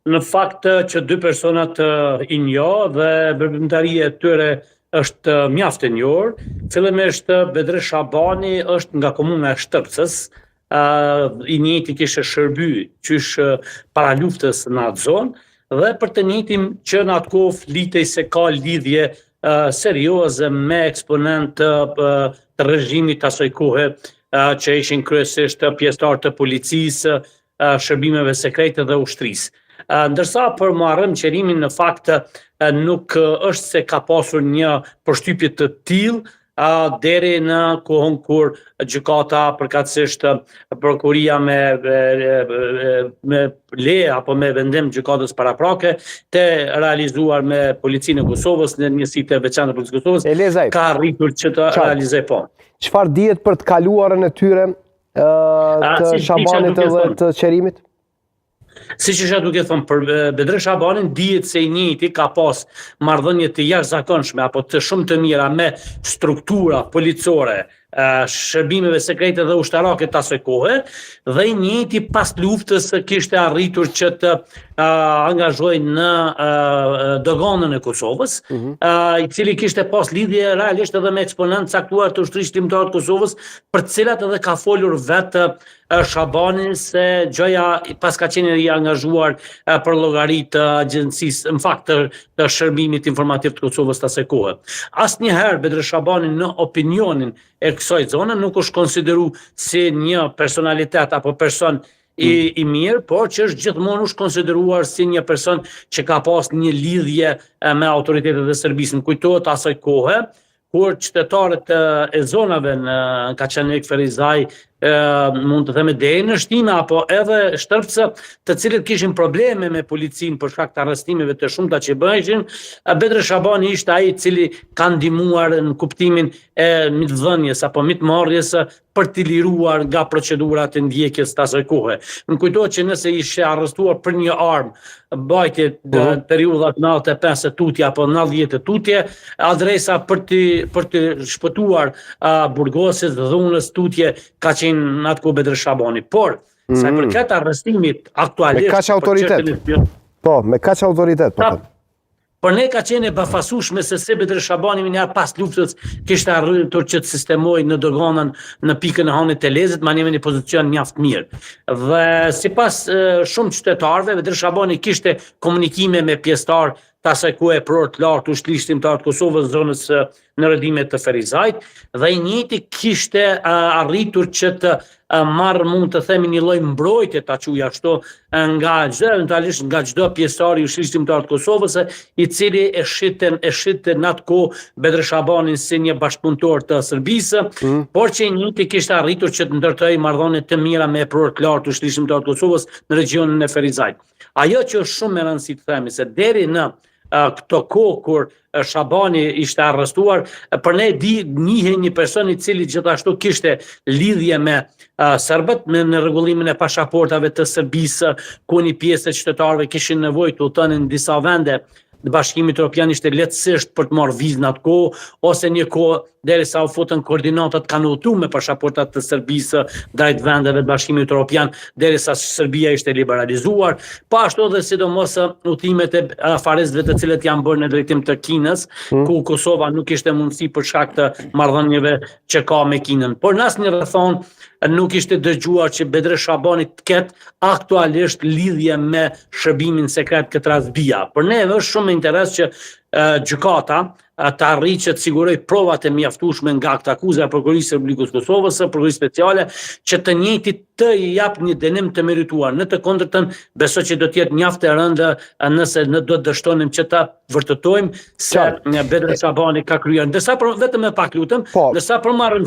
Në fakt që dy personat i njoh dhe veprimtaria e tyre është mjaft e njohur. Fillimisht Bedri Shabani është nga komuna e Shtërpsës, i njëjti kishte shërby qysh para luftës në atë zonë dhe për të njëjtin që në atë kohë flitej se ka lidhje serioze me eksponent të regjimit asaj kohe që ishin kryesisht pjesëtar të policisë, shërbimeve sekrete dhe ushtrisë. Ndërsa për marrëm qërimin në fakt nuk është se ka pasur një përshtypje të tillë deri në kohën kur gjykata përkatësisht prokuria me leje apo me vendim gjykatës paraprake të realizuar me policinë e Kosovës në njësitë e veçantë të policisë Kosovës ka arritur që të realizojë po. Çfarë dihet për të kaluarën e tyre të Shabanit dhe të qerimit? Siç isha duke thënë për Bedri Shabanin, dihet se i njëjti ka pas marrëdhënie të jashtëzakonshme apo të shumë të mira me struktura policore, shërbimeve sekrete dhe ushtarake të asaj kohe, dhe i njëjti pas luftës kishte arritur që të angazhojë në doganën e Kosovës, i cili kishte pas lidhje realisht edhe me eksponent caktuar të ushtrisë shtimtare të Kosovës, për të cilat edhe ka folur vetë Shabani se gjoja pas ka qenë i angazhuar për llogaritë të agjencisë, në fakt të shërbimit informativ të Kosovës të asaj kohe. Asnjëherë Bedri Shabani në opinionin e kësaj zone nuk është konsideru si një personalitet apo person i mirë, por që është gjithmonë është konsideruar si një person që ka pas një lidhje me autoritetet e Serbisë. Më kujtohet asaj kohe kur qytetarët e zonave në Kaçanik, Ferizaj, mund të theme deri në Shtime apo edhe Shtërpsë, të cilët kishin probleme me policinë për shkak të arrestimeve të shumta që bëheshin, Bedri Shabani ishte ai i cili ka ndihmuar në kuptimin e mitëdhënies apo mitëmarrjes për të liruar nga procedurat e ndjekjes të asaj kohe. Më kujtohet që nëse ishe arrestuar për një armë bajtje periudhat 95 tutje apo 90 tutje, adresa për të shpëtuar burgosit, dhunës, tutje ka qenë në atë kohë Bedri Shabani. Por, sa i përket arrestimit aktualisht... Me kaq autoritet? Po, me kaq autoritet, po. Por ne ka qenë e befasueshme se Bedri Shabani një pas luftës kishte arritur që të sistemojë në doganën në pikën e Hanit të Lezit, ma një pozicion mjaft mirë. Dhe sipas shumë qytetarëve, Bedri Shabani kishte komunikime me pjesëtar të asaj kohe prorë të lartë ushtrisë shtimtare të Kosovës, zonës në rredimet të Ferizajt, dhe i njëjti kishte arritur që të marrë, mund të themi, një lloj mbrojtje ta quaj ashtu eventualisht nga çdo pjesëtar i ushtrisë shtimtare të Kosovës, i cili e shiten në atë kohë Bedri Shabanin si një bashkëpunëtor të Serbisë, por që i njëjti kishte arritur që të ndërtojë marrëdhënie të mira me prorë të lartë ushtrisë shtimtare të Kosovës në regionin e Ferizajt. Ajo që është shumë e rëndësishme të themi se deri në këto kohë kur Shabani ishte arrestuar, për ne njihej një person i cili gjithashtu kishte lidhje me serbët në rregullimin e pasaportave të Serbisë, ku një pjesë e qytetarëve kishin nevojë të udhtonin në disa vende. Bashkimi Evropian ishte lehtësisht për të marrë vizë në atë kohë, ose një kohë derisa u futën koordinatat kanë udhëtuar me pasaportat të Serbisë drejt vendeve të Bashkimit Evropian, derisa Serbia ishte liberalizuar, po ashtu edhe sidomos udhëtimet e afaristëve të cilët janë bërë në drejtim të Kinës, ku Kosova nuk ishte mundësi për shkak të marrëdhënieve që ka me Kinën. Por në asnjë rrethon nuk ishte dëgjuar që Bedri Shabani të ketë aktualisht lidhje me shërbimin sekret këtë razbia. Për ne është shumë interes që gjykata të arrijë që të siguroj provat e mjaftueshme nga këtë akuzë e Prokurisë së Republikës Kosovës, Prokurisë Speciale, që të njëjtit të i jap një dënim të merituar. Në të kundërtën, besoj që do të jetë mjaft e rëndë nëse ne do të dështonim që ta vërtetojmë se Bedri Shabani ka kryer. Ndërsa vetëm e pak lutem, ndërsa për marrëm